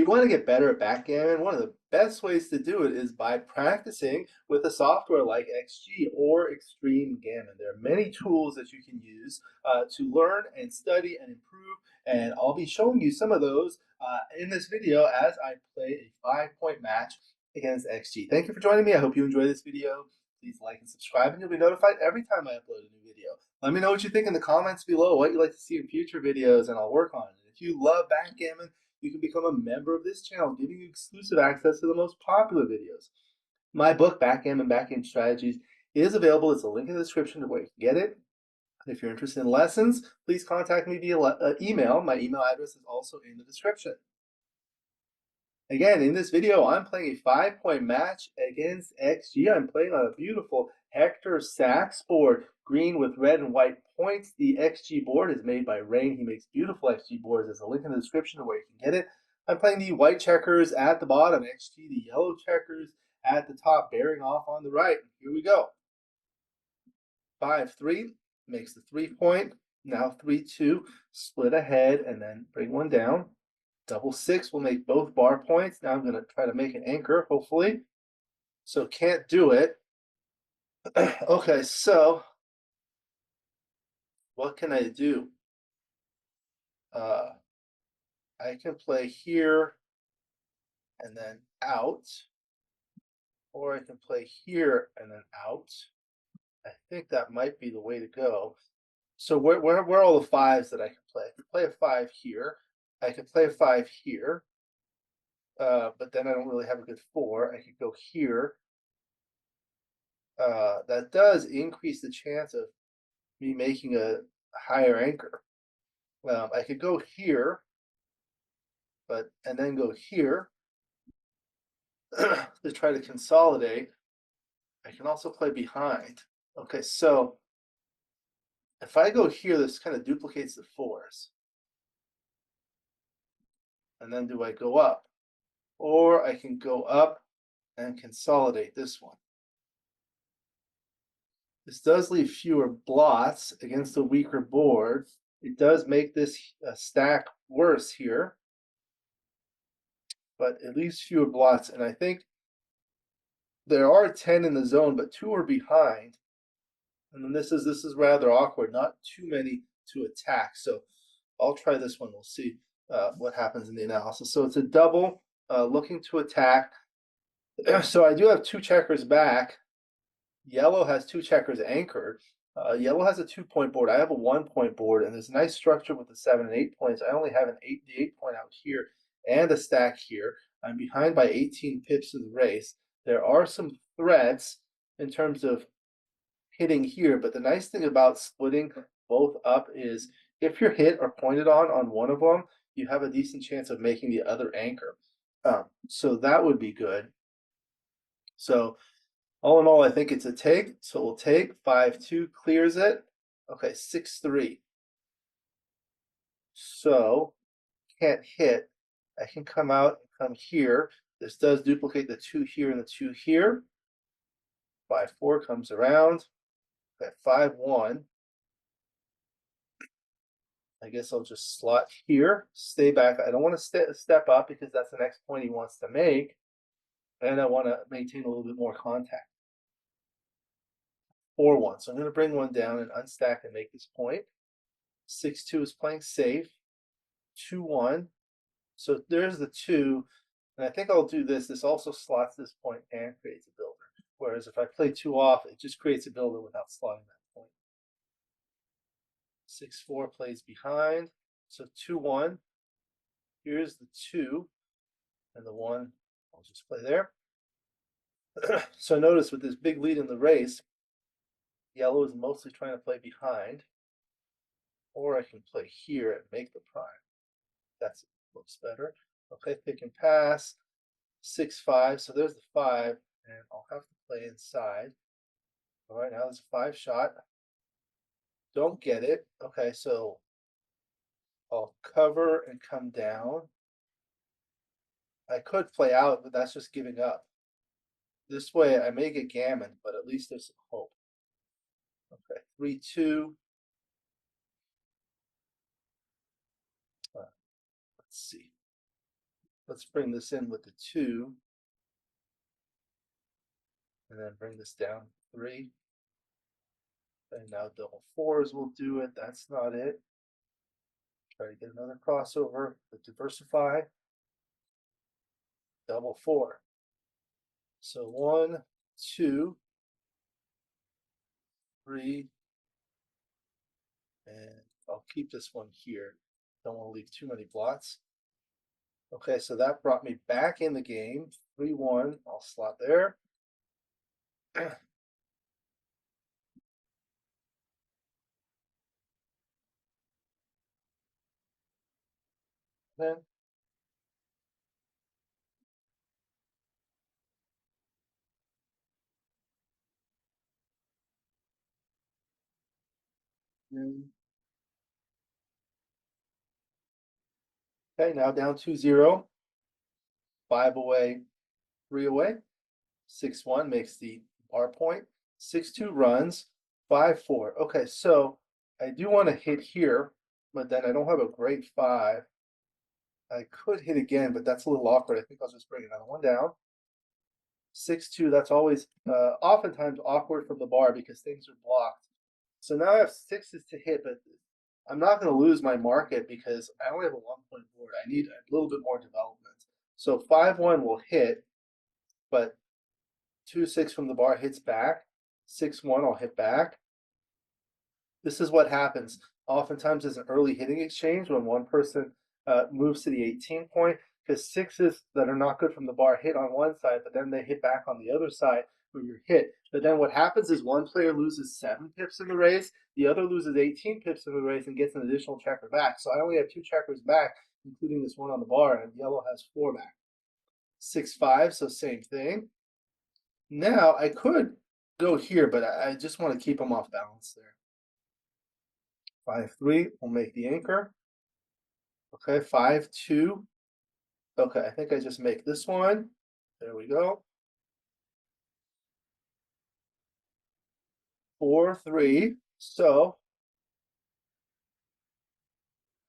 you want to get better at backgammon, one of the best ways to do it is by practicing with a software like XG or Extreme Gammon. There are many tools that you can use to learn and study and improve, and I'll be showing you some of those in this video as I play a 5-point match against XG. Thank you for joining me. I hope you enjoy this video. Please like and subscribe, and you'll be notified every time I upload a new video. Let me know what you think in the comments below, what you'd like to see in future videos, and I'll work on it. If you love backgammon, you can become a member of this channel, giving you exclusive access to the most popular videos. My book, Backgammon Backgammon Strategies, is available. There's a link in the description to where you can get it. If you're interested in lessons, please contact me via email. My email address is also in the description. Again, in this video, I'm playing a 5-point match against XG. I'm playing on a beautiful Hector Sachs board, green with red and white points. The XG board is made by Rain. He makes beautiful XG boards. There's a link in the description where you can get it. I'm playing the white checkers at the bottom, XG the yellow checkers at the top, bearing off on the right. Here we go. 5-3 makes the 3-point. Now 3-2, split ahead and then bring one down. Double 6 will make both bar points. Now I'm going to try to make an anchor, hopefully. So can't do it. Okay, so what can I do? I can play here and then out, or I can play here and then out. I think that might be the way to go. So where are all the 5s that I can play? I can play a 5 here. I can play a 5 here, but then I don't really have a good 4. I could go here. That does increase the chance of me making a higher anchor. I could go here, and then go here to try to consolidate. I can also play behind. Okay, so if I go here, this kind of duplicates the 4s. And then do I go up? Or I can go up and consolidate this one. This does leave fewer blots against a weaker board. It does make this stack worse here, but it leaves fewer blots. And I think there are 10 in the zone, but 2 are behind. And then this is rather awkward. Not too many to attack. So I'll try this one. We'll see what happens in the analysis. So it's a double looking to attack. So I do have 2 checkers back. Yellow has 2 checkers anchored. Yellow has a 2-point board. I have a 1-point board, and there's a nice structure with the 7 and 8 points. I only have the 8-point out here and a stack here. I'm behind by 18 pips in the race. There are some threats in terms of hitting here, but the nice thing about splitting both up is if you're hit or pointed on one of them, you have a decent chance of making the other anchor. So that would be good. So all in all, I think it's a take. So we'll take 5-2, clears it. Okay, 6-3. So can't hit. I can come out and come here. This does duplicate the 2 here and the 2 here. 5-4 comes around. Okay, 5-1. I guess I'll just slot here, stay back. I don't want to step up because that's the next point he wants to make. And I want to maintain a little bit more contact. 4-1. So I'm going to bring one down and unstack and make this point. 6-2 is playing safe. 2-1. So there's the 2. And I think I'll do this. This also slots this point and creates a builder. Whereas if I play 2 off, it just creates a builder without slotting that point. 6-4 plays behind. So 2-1. Here's the 2. And the 1, I'll just play there. So notice with this big lead in the race, yellow is mostly trying to play behind, or I can play here and make the prime. That looks better. Okay, pick and pass. 6-5. So there's the 5, and I'll have to play inside. All right, now there's a 5 shot. Don't get it. Okay, so I'll cover and come down. I could play out, but that's just giving up. This way I may get gammon, but at least there's some hope. Okay, 3-2. Let's see. let's bring this in with the 2. And then bring this down 3. And now double 4s will do it. That's not it. Try to get another crossover, but diversify. Double 4. So 1, 2, 3, and I'll keep this one here. Don't want to leave too many blots. Okay, so that brought me back in the game. 3-1. I'll slot there. Then okay, now down 2-0. 5 away, 3 away. 6-1 makes the bar point. 6-2 runs. 5-4. Okay, so I do want to hit here, but then I don't have a great 5. I could hit again, but that's a little awkward. I think I'll just bring another one down. 6-2, that's always oftentimes awkward from the bar because things are blocked. So now I have 6s to hit, but I'm not going to lose my market because I only have a 1-point board. I need a little bit more development. So 5-1 will hit, but 2-6 from the bar hits back. 6-1 I'll hit back. This is what happens. Oftentimes there's an early hitting exchange when one person moves to the 18 point, because 6s that are not good from the bar hit on one side, but then they hit back on the other side where you're hit. But then what happens is one player loses 7 pips in the race, the other loses 18 pips in the race and gets an additional checker back. So I only have 2 checkers back, including this one on the bar, and yellow has 4 back. 6-5, so same thing. Now I could go here, but I just want to keep them off balance there. 5-3 will make the anchor. Okay, 5-2. Okay, I think I just make this one. There we go. 4-3. So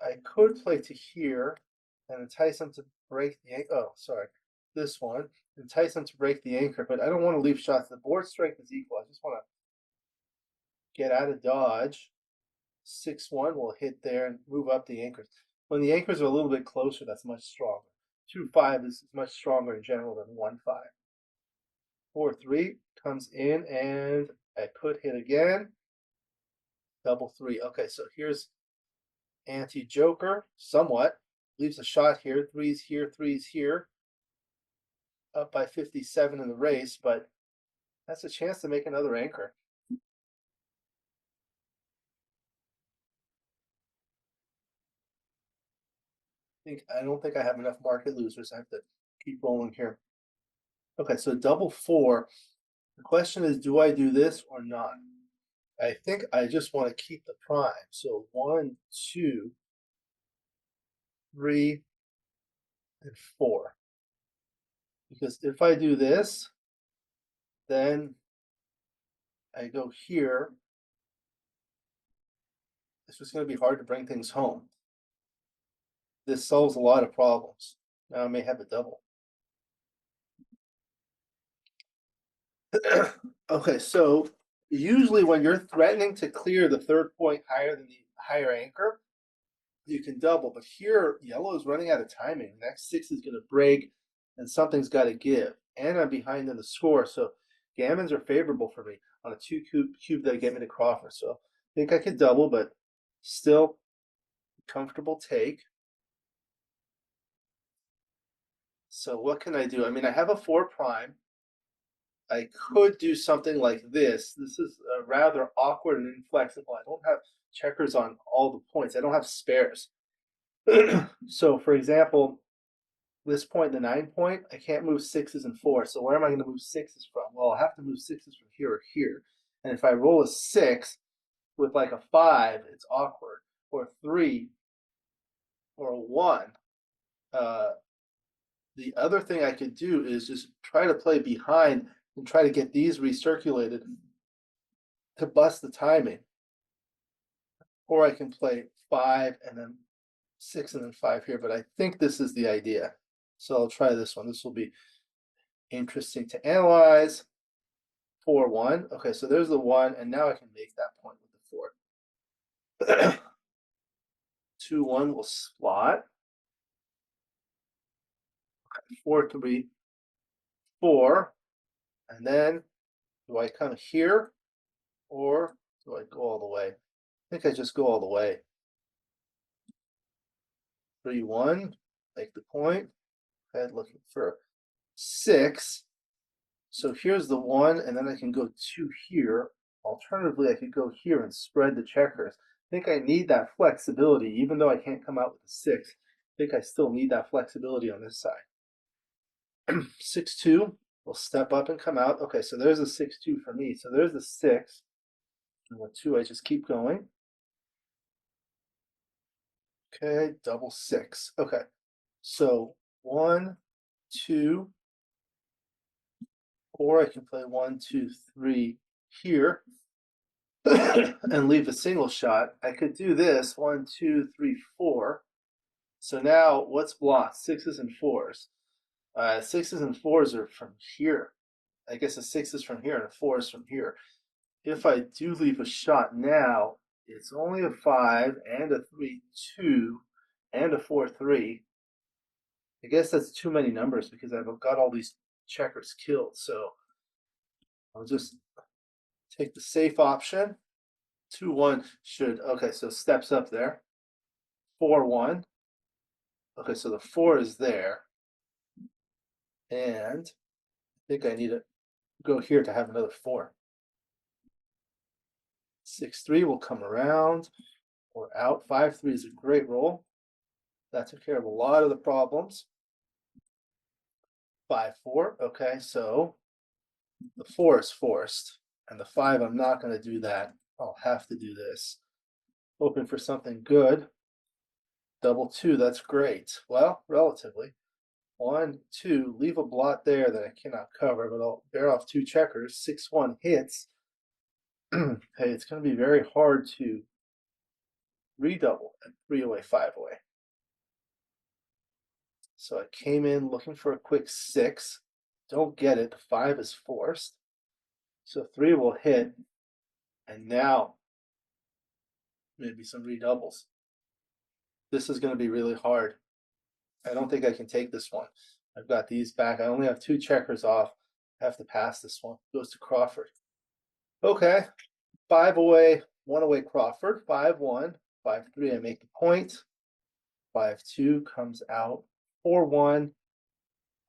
I could play to here and entice them to break the anchor. Oh, sorry, this one. Entice them to break the anchor, but I don't want to leave shots. The board strength is equal. I just want to get out of dodge. 6-1 will hit there and move up the anchors. When the anchors are a little bit closer, that's much stronger. 2-5 is much stronger in general than 1-5. 4-3 comes in, and I could hit again. Double 3. Okay, so here's anti-joker, somewhat. Leaves a shot here. 3's here, 3's here. Up by 57 in the race, but that's a chance to make another anchor. I don't think I have enough market losers. I have to keep rolling here. Okay, so double 4. The question is, do I do this or not? I think I just want to keep the prime. So 1, 2, 3, and 4. Because if I do this, then I go here. It's just going to be hard to bring things home. This solves a lot of problems. Now I may have a double. Okay, so usually when you're threatening to clear the 3rd point higher than the higher anchor, you can double. But here, yellow is running out of timing. The next 6 is going to break, and something's got to give. And I'm behind in the score, so gammons are favorable for me on a 2 cube that get me to Crawford. So I think I could double, but still comfortable take. So what can I do? I mean, I have a 4 prime. I could do something like this. This is rather awkward and inflexible. I don't have checkers on all the points. I don't have spares. So for example, this point, the 9 point, I can't move 6s and 4s. So where am I going to move 6s from? Well, I'll have to move 6s from here or here. And if I roll a 6 with like a 5, it's awkward. Or 3 or a 1. The other thing I could do is just try to play behind and try to get these recirculated to bust the timing. Or I can play 5 and then 6 and then 5 here, but I think this is the idea. So I'll try this one. This will be interesting to analyze. 4-1. Okay, so there's the 1, and now I can make that point with the 4. 2-1 will slot. 4-3, 4. And then do I come here or do I go all the way? I think I just go all the way. 3-1, make the point. Head looking for 6. So here's the 1, and then I can go 2 here. Alternatively, I could go here and spread the checkers. I think I need that flexibility, even though I can't come out with a 6. I think I still need that flexibility on this side. 6-2 will step up and come out. Okay, so there's a 6-2 for me. So there's the 6. And with 2, I just keep going. Okay, double 6. Okay, so 1, 2, or I can play 1, 2, 3 here and leave a single shot. I could do this 1, 2, 3, 4. So now what's blocked? 6s and 4s. 6s and 4s are from here. I guess a 6 is from here and a 4 is from here. If I do leave a shot now, it's only a 5 and a 3-2 and a 4-3. I guess that's too many numbers because I've got all these checkers killed. So I'll just take the safe option. 2-1 should, okay, so steps up there. 4-1. Okay, so the 4 is there. And I think I need to go here to have another 4. 6-3 will come around or out. 5-3 is a great roll. That took care of a lot of the problems. 5-4. Okay, so the 4 is forced. And the 5, I'm not going to do that. I'll have to do this. Hoping for something good. Double 2, that's great. Well, relatively. 1, 2, leave a blot there that I cannot cover, but I'll bear off 2 checkers. 6-1 hits. Hey, it's going to be very hard to redouble and 3 away, 5 away. So I came in looking for a quick 6. Don't get it. The 5 is forced. So 3 will hit. And now maybe some redoubles. This is going to be really hard. I don't think I can take this one. I've got these back. I only have 2 checkers off. I have to pass this one. Goes to Crawford. Okay. 5 away, 1 away Crawford. 5-1. 5-3, I make the point. 5-2 comes out. 4-1.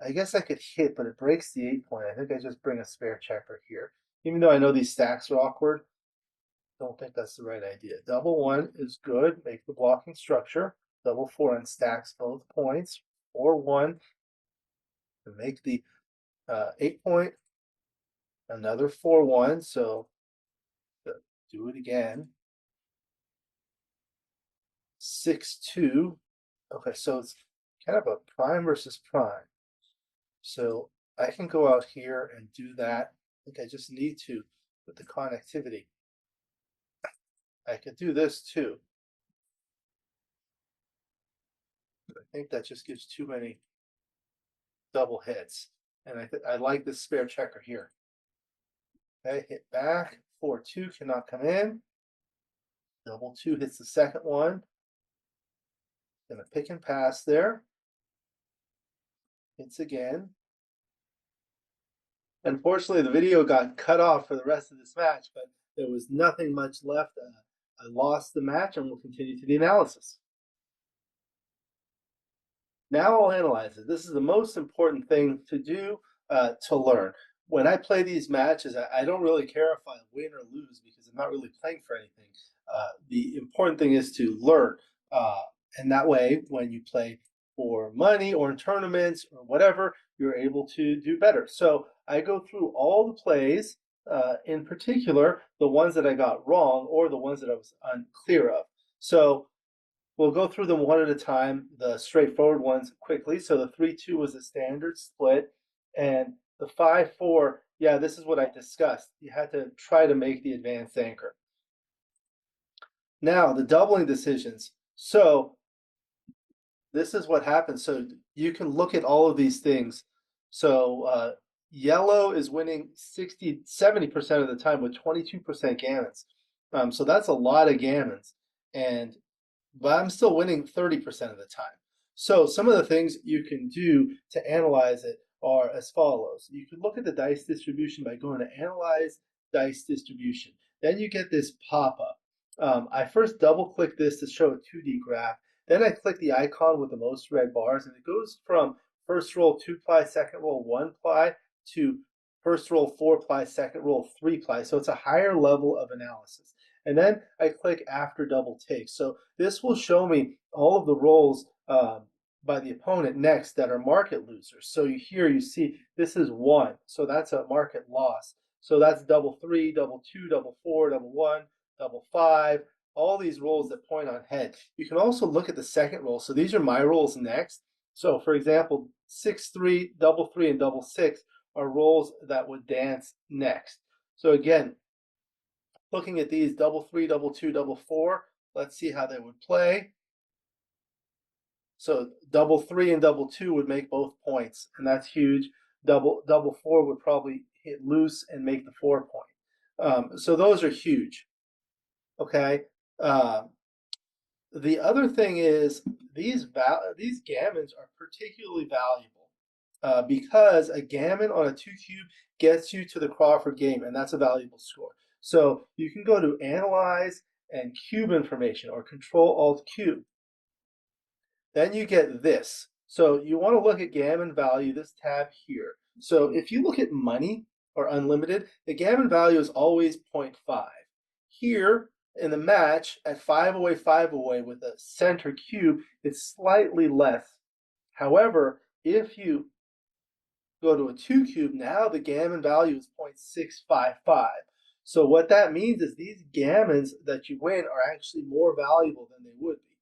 I guess I could hit, but it breaks the 8 point. I think I just bring a spare checker here. Even though I know these stacks are awkward, don't think that's the right idea. Double 1 is good. Make the blocking structure. Double 4 and stacks both points. 4-1 to make the 8 point. Another 4-1. So do it again. 6-2. Okay, so it's kind of a prime versus prime. So I can go out here and do that. I think I just need to with the connectivity. I could do this too. I think that just gives too many double hits. And I like this spare checker here. Okay, hit back. 4-2 cannot come in. Double 2 hits the second one. Gonna pick and pass there. Hits again. Unfortunately, the video got cut off for the rest of this match, but there was nothing much left. I lost the match and we'll continue to the analysis. Now I'll analyze it. This is the most important thing to do to learn. When I play these matches, I don't really care if I win or lose because I'm not really playing for anything. The important thing is to learn. And that way, when you play for money or in tournaments or whatever, you're able to do better. So I go through all the plays, in particular, the ones that I got wrong or the ones that I was unclear of. So we'll go through them one at a time, the straightforward ones quickly. So the 3-2 was a standard split, and the 5-4, yeah, this is what I discussed. You had to try to make the advanced anchor. Now, the doubling decisions. So this is what happens. So you can look at all of these things. So yellow is winning 70% of the time with 22% gammons. So that's a lot of gammons. And but I'm still winning 30% of the time. So some of the things you can do to analyze it are as follows. You can look at the dice distribution by going to Analyze Dice Distribution. Then you get this pop-up. I first double-click this to show a 2D graph. Then I click the icon with the most red bars, and it goes from first roll 2-ply, second roll 1-ply, to first roll 4-ply, second roll 3-ply. So it's a higher level of analysis. And then I click after double take. So this will show me all of the rolls by the opponent next that are market losers. So here you see this is 1, so that's a market loss. So that's double 3, double 2, double 4, double 1, double 5, all these rolls that point on head. You can also look at the second roll. So these are my rolls next. So for example, 6, 3, double 3, and double 6 are rolls that would dance next. So again, looking at these double 3, double 2, double 4, let's see how they would play. So double 3 and double 2 would make both points, and that's huge. Double 4 would probably hit loose and make the 4 point. So those are huge. Okay. The other thing is these gammons are particularly valuable because a gammon on a 2 cube gets you to the Crawford game, and that's a valuable score. So you can go to Analyze and Cube Information, or Control-Alt-Q. Then you get this. So you want to look at gammon value, this tab here. So if you look at money or unlimited, the gammon value is always 0.5. Here in the match at 5 away with a center cube, it's slightly less. However, if you go to a 2 cube, now the gammon value is 0.655. So what that means is these gammons that you win are actually more valuable than they would be.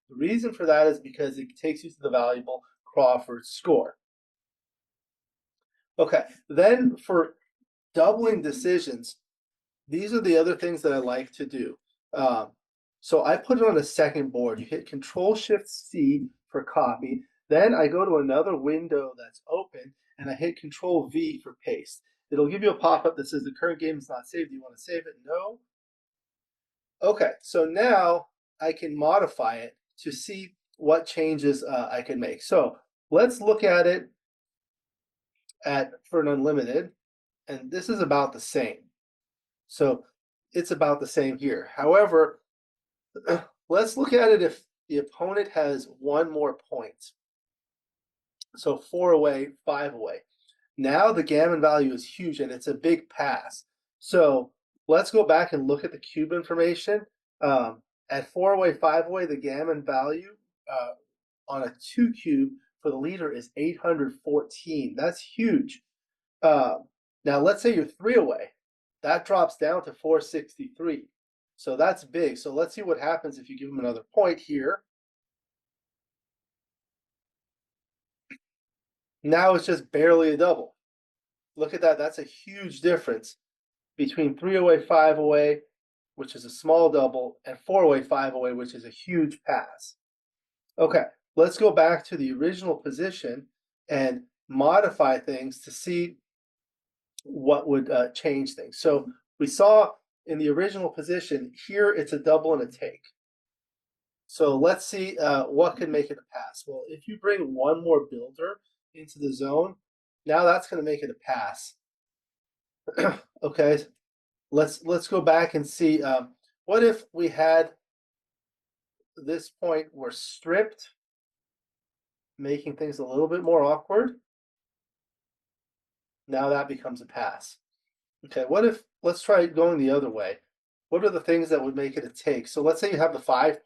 The reason for that is because it takes you to the valuable Crawford score. Okay, then for doubling decisions, these are the other things that I like to do. So I put it on a second board. You hit Control-Shift-C for copy. Then I go to another window that's open, and I hit Control-V for paste. It'll give you a pop-up that says the current game is not saved. Do you want to save it? No. Okay, so now I can modify it to see what changes I can make. So let's look at it for an unlimited, and this is about the same. So it's about the same here. However, let's look at it if the opponent has 1 more point. So 4 away, 5 away. Now the gammon value is huge, and it's a big pass. So let's go back and look at the cube information. At 4 away, 5 away, the gammon value on a 2 cube for the leader is 814. That's huge. Now let's say you're 3 away. That drops down to 463. So that's big. So let's see what happens if you give them another point here. Now it's just barely a double. Look at that. That's a huge difference between 3 away, 5 away, which is a small double, and 4 away, 5 away, which is a huge pass. Okay, let's go back to the original position and modify things to see what would change things. So we saw in the original position, here it's a double and a take. So let's see what could make it a pass. Well, if you bring 1 more builder into the zone, now that's going to make it a pass. Okay, let's go back and see what if we had this point were stripped, making things a little bit more awkward. Now that becomes a pass. Okay, what if, let's try going the other way. What are the things that would make it a take? So let's say you have the 5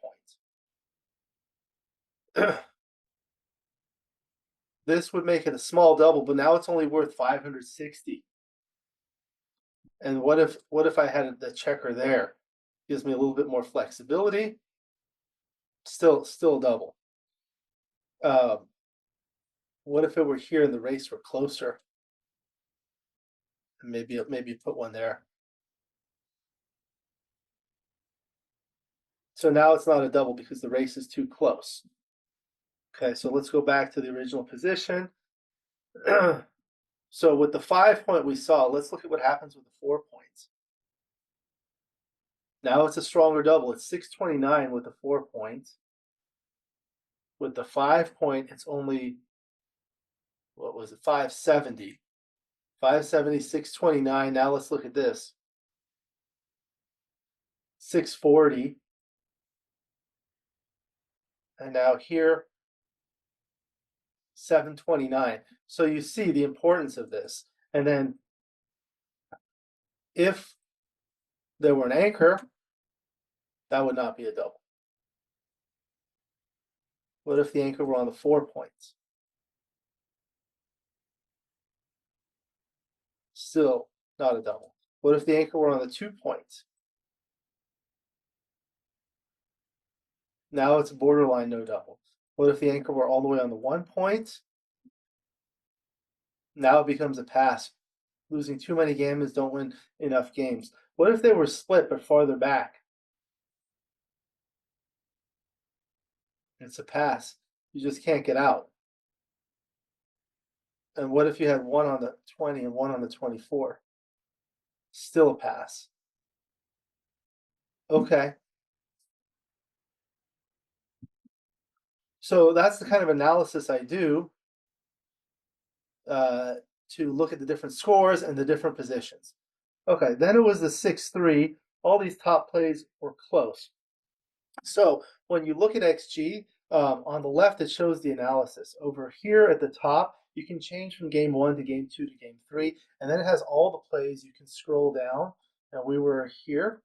points. This would make it a small double, but now it's only worth 560. And what if I had the checker there? Gives me a little bit more flexibility. Still a double. What if it were here and the race were closer? And maybe put one there. So now it's not a double because the race is too close. Okay, so let's go back to the original position. So with the 5 point we saw, let's look at what happens with the 4 points. Now it's a stronger double. It's 629 with the 4 points. With the 5 point, it's only, what was it, 570. 570, 629. Now let's look at this. 640. And now here, 729. So you see the importance of this. And then if there were an anchor, that would not be a double. What if the anchor were on the 4 points? Still not a double. What if the anchor were on the 2 points? Now it's borderline no double. What if the anchor were all the way on the 1 point? Now it becomes a pass. Losing too many gammons don't win enough games. What if they were split but farther back? It's a pass. You just can't get out. And what if you had one on the 20 and one on the 24? Still a pass. Okay. So that's the kind of analysis I do to look at the different scores and the different positions. Okay, then it was the 6-3. All these top plays were close. So when you look at XG, on the left, it shows the analysis. Over here at the top, you can change from game 1 to game 2 to game 3, and then it has all the plays. You can scroll down, and we were here,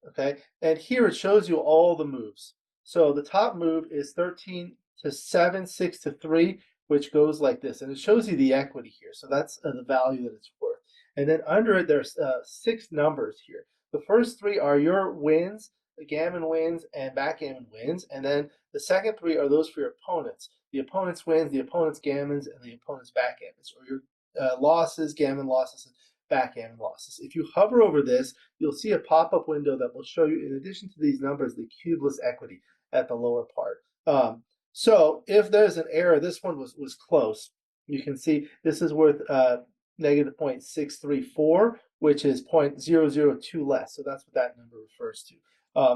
okay? And here it shows you all the moves. So the top move is 13 to 7, 6 to 3, which goes like this, and it shows you the equity here. So that's the value that it's worth. And then under it, there's 6 numbers here. The first 3 are your wins, the gammon wins, and backgammon wins, and then the second 3 are those for your opponents. The opponent's wins, the opponent's gammons, and the opponent's backgammons, or your losses, gammon losses, and backgammon losses. If you hover over this, you'll see a pop-up window that will show you, in addition to these numbers, the cubeless equity at the lower part. So if there's an error, this one was close. You can see this is worth negative 0.634, which is 0.002 less. So that's what that number refers to.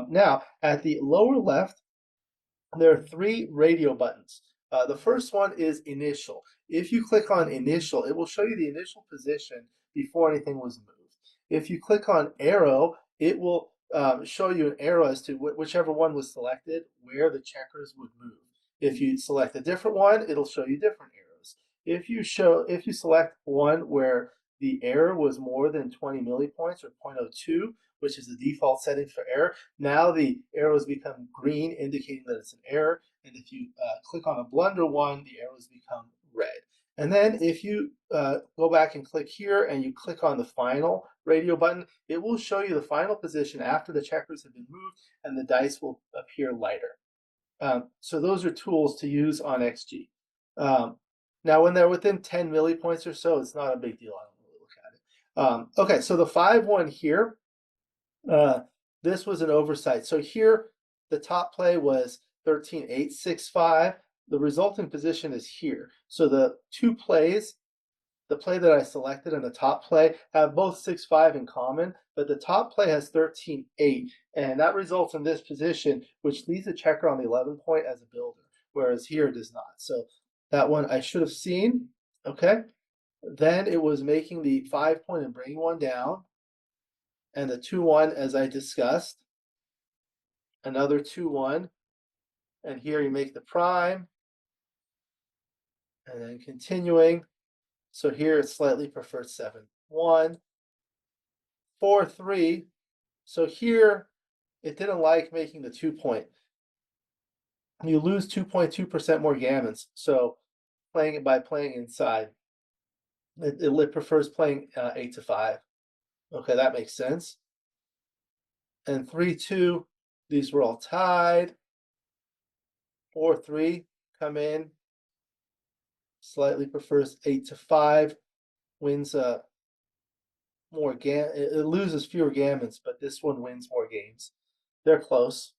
Now, at the lower left, there are 3 radio buttons. The first one is initial. If you click on initial, it will show you the initial position before anything was moved. If you click on arrow, it will show you an arrow as to whichever one was selected, where the checkers would move. If you select a different one, it'll show you different arrows. If you select one where the error was more than 20 millipoints or 0.02, which is the default setting for error, now the arrows become green, indicating that it's an error. And if you click on a blunder one, the arrows become red. And then if you go back and click here and you click on the final radio button, it will show you the final position after the checkers have been moved, and the dice will appear lighter. So those are tools to use on XG. Now, when they're within 10 millipoints or so, it's not a big deal. I don't really look at it. Okay, so the 5-1 here, this was an oversight. So here, the top play was 13-8-6-5. The resulting position is here. So the 2 plays, the play that I selected and the top play, have both 6-5 in common, but the top play has 13-8, and that results in this position, which leaves the checker on the 11 point as a builder, whereas here it does not. So that one I should have seen, okay? Then it was making the 5 point and bringing one down, and the 2-1 as I discussed, another 2-1, and here you make the prime, and then continuing. So here it's slightly preferred 7-1, 4-3. So here it didn't like making the 2 point. You lose 2.2% more gammons. So playing it by playing inside, it prefers playing 8-5. Okay, that makes sense. And 3-2, these were all tied. 4-3, come in. Slightly prefers 8-5, wins more it loses fewer gammons, but this one wins more games. They're close.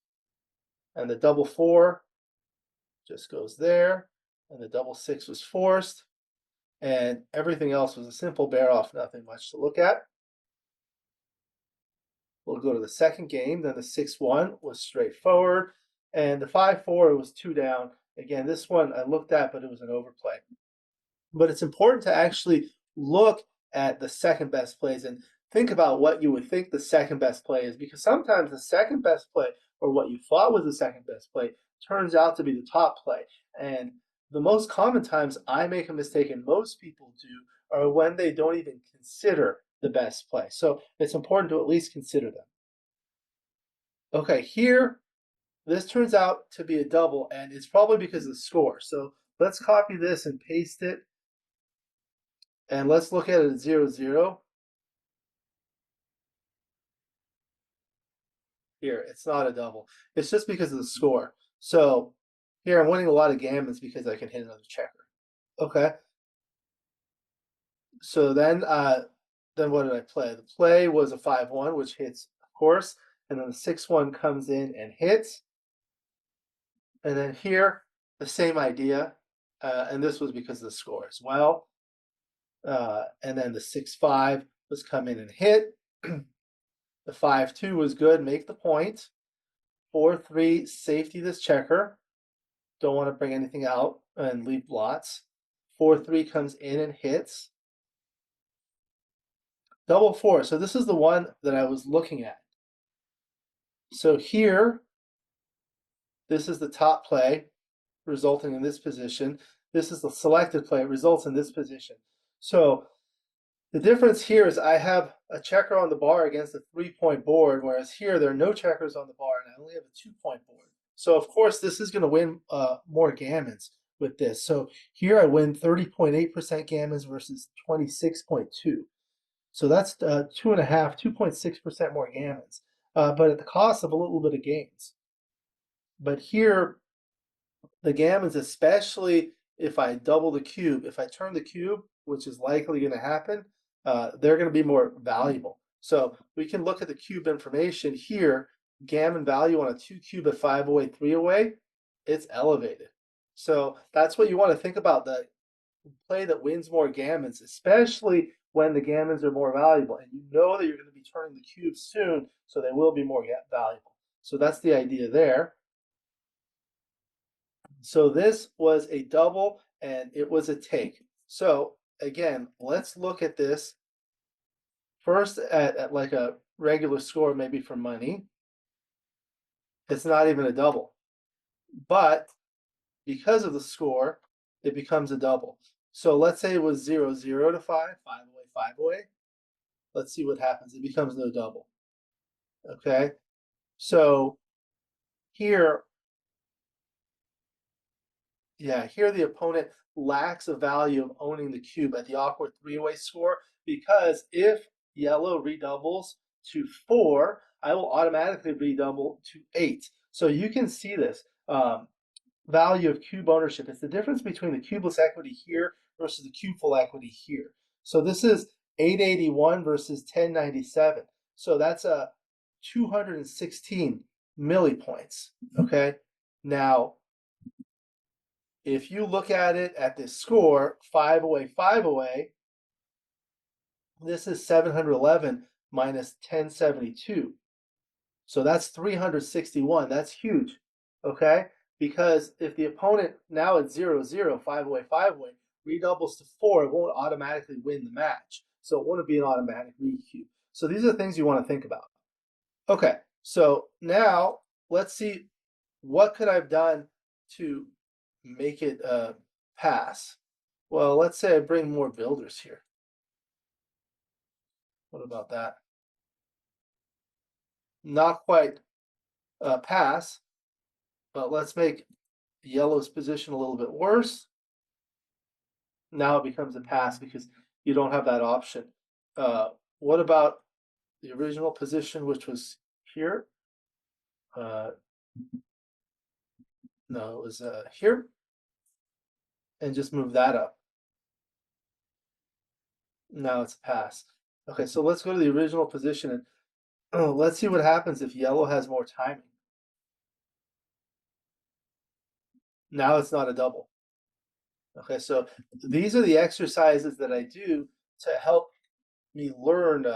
And the double 4 just goes there, and the double six was forced, and everything else was a simple bear off, nothing much to look at. We'll go to the second game. Then the 6-1 was straightforward, and the 5-4 was 2 down. Again, this one I looked at, but it was an overplay. But it's important to actually look at the second best plays and think about what you would think the second best play is, because sometimes the second best play, or what you thought was the second best play, turns out to be the top play. And the most common times I make a mistake, and most people do, are when they don't even consider the best play. So it's important to at least consider them. Okay, here, this turns out to be a double, and it's probably because of the score. So let's copy this and paste it, and let's look at it at 0-0. Here, it's not a double. It's just because of the score. So here I'm winning a lot of gammons because I can hit another checker. Okay. So then what did I play? The play was a 5-1, which hits, of course, and then the 6-1 comes in and hits. And then here, the same idea, and this was because of the score as well. And then the 6-5 was come in and hit. The 5-2 was good, make the point. 4-3, safety this checker. Don't want to bring anything out and leave blots. 4-3 comes in and hits. Double 4. So this is the one that I was looking at. So here, this is the top play, resulting in this position. This is the selected play, it results in this position. So the difference here is I have a checker on the bar against a 3-point board, whereas here there are no checkers on the bar and I only have a 2-point board. So of course this is going to win more gammons with this. So here I win 30.8% gammons versus 26.2. So that's 2.6% more gammons, but at the cost of a little bit of gains. But here, the gammons, especially if I double the cube, if I turn the cube, which is likely going to happen, they're going to be more valuable. So we can look at the cube information here. Gammon value on a 2 cube at 5 away, 3 away, it's elevated. So that's what you want to think about, the play that wins more gammons, especially when the gammons are more valuable. And you know that you're going to be turning the cube soon, so they will be more valuable. So that's the idea there. So this was a double and it was a take. So again, let's look at this first at like a regular score, maybe for money. It's not even a double, but because of the score, it becomes a double. So let's say it was 0-0 to 5, 5 away, 5 away. Let's see what happens. It becomes no double. Okay. So here, yeah, here the opponent lacks a value of owning the cube at the awkward 3-way score, because if yellow redoubles to 4, I will automatically redouble to 8. So you can see this value of cube ownership. It's the difference between the cubeless equity here versus the cubeful equity here. So this is 881 versus 1097. So that's a 216 millipoints. Okay. Now, if you look at it at this score, 5 away, 5 away, this is 711 minus 1072. So that's 361. That's huge, okay? Because if the opponent, now it's 0-0, 5 away, 5 away, redoubles to 4, it won't automatically win the match. So it won't be an automatic re-cube. So these are the things you want to think about. Okay, so now let's see, what could I have done to make it pass? Well, let's say I bring more builders here. What about that? Not quite pass, but let's make yellow's position a little bit worse. Now it becomes a pass because you don't have that option. What about the original position, which was here? No, it was here. And just move that up. Now it's a pass. Okay, so let's go to the original position and let's see what happens if yellow has more timing. Now it's not a double. Okay, so these are the exercises that I do to help me learn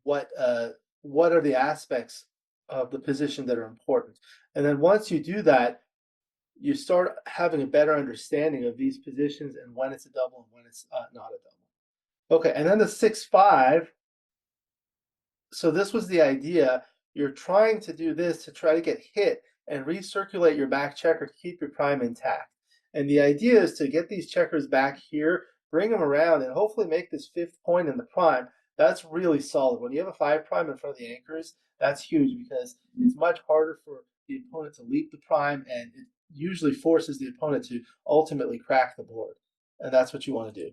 what are the aspects of the position that are important. And then once you do that, you start having a better understanding of these positions and when it's a double and when it's not a double. Okay, and then the 6-5. So this was the idea. You're trying to do this to try to get hit and recirculate your back checker to keep your prime intact. And the idea is to get these checkers back here, bring them around, and hopefully make this 5th point in the prime. That's really solid. When you have a 5 prime in front of the anchors, that's huge because it's much harder for the opponent to leap the prime, and it usually forces the opponent to ultimately crack the board. And that's what you want to do.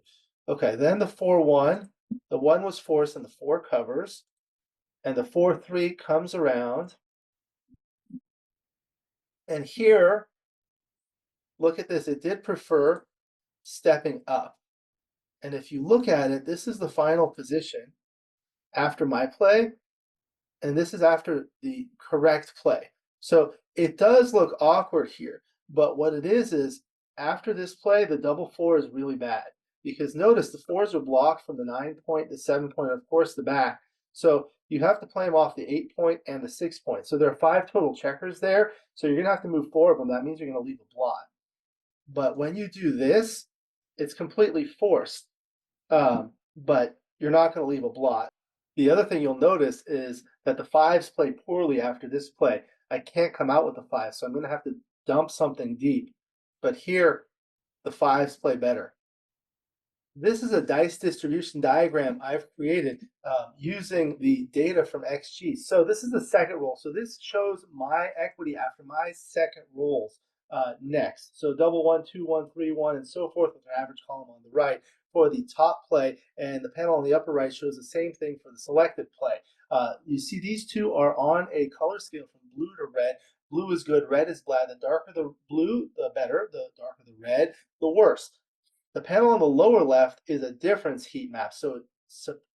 Okay, then the 4-1. The 1 was forced and the 4 covers. And the 4-3 comes around. And here, look at this. It did prefer stepping up. And if you look at it, this is the final position after my play, and this is after the correct play. So it does look awkward here, but what it is after this play, the double 4 is really bad. Because notice the 4s are blocked from the 9 point, the 7 point, and of course the back. So you have to play them off the 8 point and the 6 point. So there are 5 total checkers there. So you're going to have to move 4 of them. That means you're going to leave a blot. But when you do this, it's completely forced. But you're not going to leave a blot. The other thing you'll notice is that the 5s play poorly after this play. I can't come out with the 5, so I'm going to have to dump something deep. But here, the 5s play better. This is a dice distribution diagram I've created using the data from XG. So this is the second roll. So this shows my equity after my second rolls next. So double 1, 2, 1, 3, 1, and so forth with an average column on the right for the top play. And the panel on the upper right shows the same thing for the selected play. You see these two are on a color scale from blue to red. Blue is good, red is bad. The darker the blue, the better. The darker the red, the worse. The panel on the lower left is a difference heat map. So it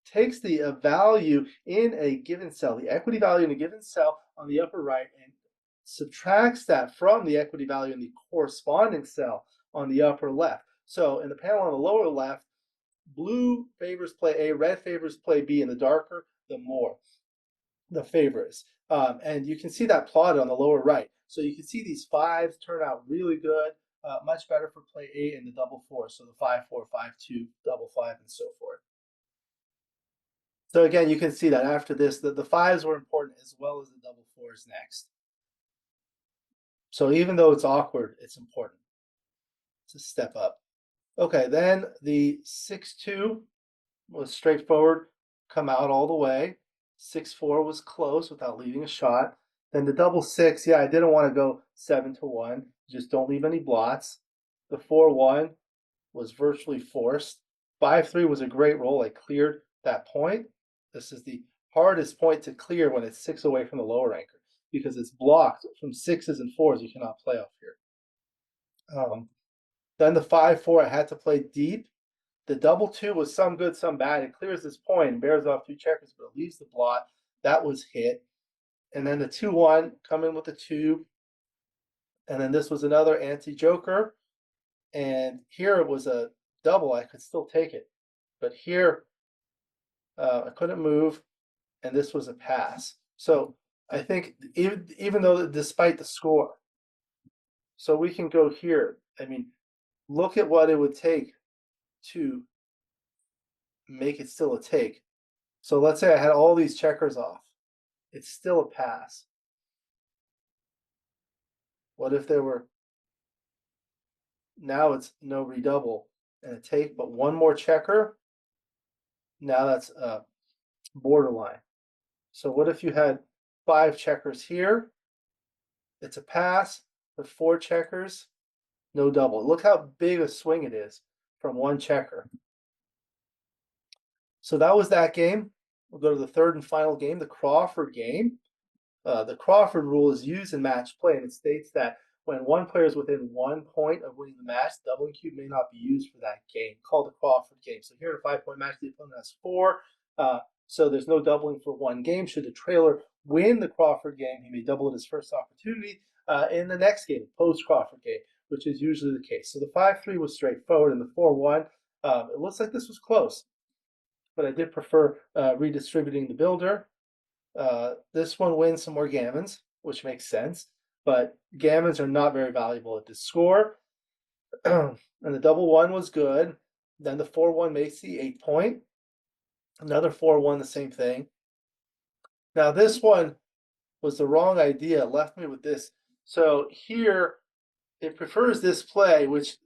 takes the value in a given cell, the equity value in a given cell on the upper right, and subtracts that from the equity value in the corresponding cell on the upper left. So in the panel on the lower left, blue favors play A, red favors play B, and the darker, the more the favor is. And you can see that plotted on the lower right. So you can see these 5s turn out really good. Much better for play 8 and the double 4. So the 5-4, 5-2, double 5, and so forth. So again, you can see that after this, the 5s were important as well as the double 4s next. So even though it's awkward, it's important to step up. Okay, then the 6-2 was straightforward, come out all the way. 6-4 was close without leaving a shot. Then the double 6, yeah, I didn't want to go 7-1. Just don't leave any blots. The 4-1 was virtually forced. 5-3 was a great roll. I cleared that point. This is the hardest point to clear when it's 6 away from the lower anchor because it's blocked from 6s and 4s. You cannot play off here. Then the 5-4, I had to play deep. The double 2 was some good, some bad. It clears this point and bears off 2 checkers, but it leaves the blot. That was hit. And then the 2-1, come in with the 2. And then this was another anti-joker. And here it was a double. I could still take it. But here, I couldn't move. And this was a pass. So I think even though despite the score, so we can go here. I mean, look at what it would take to make it still a take. So let's say I had all these checkers off. It's still a pass. What if there were, now it's no redouble and a take, but one more checker? Now that's borderline. So what if you had 5 checkers here? It's a pass, but 4 checkers, no double. Look how big a swing it is from one checker. So that was that game. We'll go to the third and final game, the Crawford game. The Crawford rule is used in match play, and it states that when one player is within 1 point of winning the match, doubling cube may not be used for that game, called the Crawford game. So here in a 5-point match, the opponent has 4. So there's no doubling for one game. Should the trailer win the Crawford game, he may double at his first opportunity in the next game, post-Crawford game, which is usually the case. So the 5-3 was straightforward, and the 4-1, it looks like this was close, but I did prefer redistributing the builder. This one wins some more gammons, which makes sense, but gammons are not very valuable at this score. And the double 1 was good. Then the 4-1 makes the 8-point. Another 4-1, the same thing. Now this one was the wrong idea. It left me with this. So here it prefers this play, which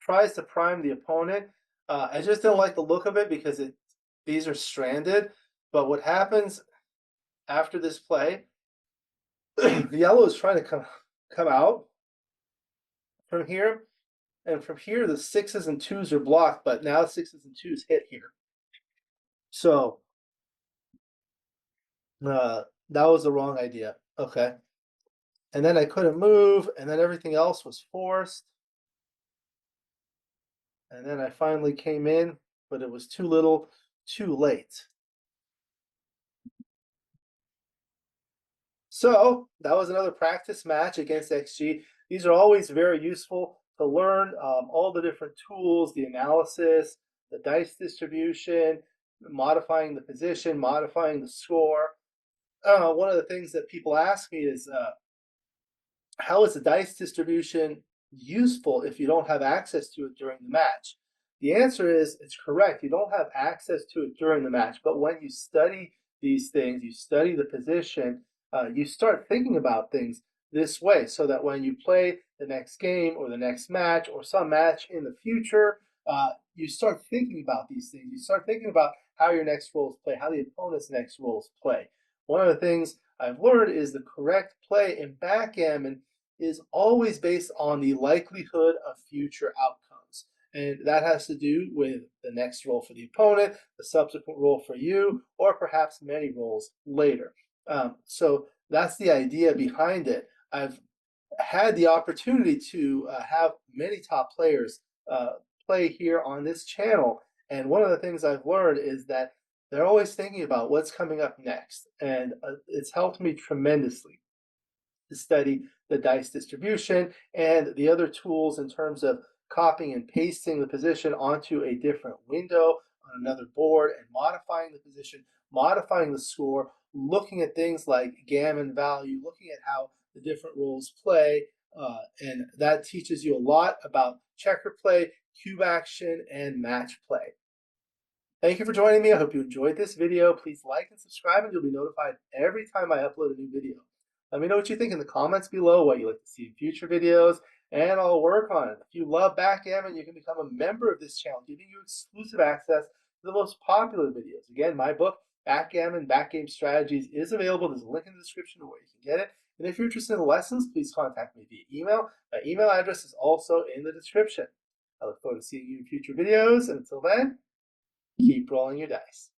tries to prime the opponent. I just didn't like the look of it because these are stranded. But what happens after this play, the yellow is trying to come out from here. And from here, the 6s and 2s are blocked, but now 6s and 2s hit here. So that was the wrong idea. Okay. And then I couldn't move, and then everything else was forced. And then I finally came in, but it was too little, too late. So that was another practice match against XG. These are always very useful to learn all the different tools, the analysis, the dice distribution, modifying the position, modifying the score. One of the things that people ask me is, how is the dice distribution useful if you don't have access to it during the match? The answer is it's correct. You don't have access to it during the match, but when you study these things, you study the position, you start thinking about things this way so that when you play the next game or the next match or some match in the future, you start thinking about these things. You start thinking about how your next rolls play, how the opponent's next rolls play. One of the things I've learned is the correct play in backgammon is always based on the likelihood of future outcomes. And that has to do with the next roll for the opponent, the subsequent roll for you, or perhaps many rolls later. So that's the idea behind it. I've had the opportunity to have many top players play here on this channel. And one of the things I've learned is that they're always thinking about what's coming up next. And it's helped me tremendously to study the dice distribution and the other tools in terms of copying and pasting the position onto a different window on another board and modifying the position, modifying the score, looking at things like gammon value, looking at how the different roles play, and that teaches you a lot about checker play, cube action, and match play. Thank you for joining me. I hope you enjoyed this video. Please like and subscribe, and you'll be notified every time I upload a new video. Let me know what you think in the comments below, what you'd like to see in future videos, and I'll work on it. If you love backgammon, you can become a member of this channel, giving you exclusive access to the most popular videos. Again, my book, Backgammon, Backgame Strategies, is available. There's a link in the description where you can get it. And if you're interested in lessons, please contact me via email. My email address is also in the description. I look forward to seeing you in future videos. And until then, keep rolling your dice.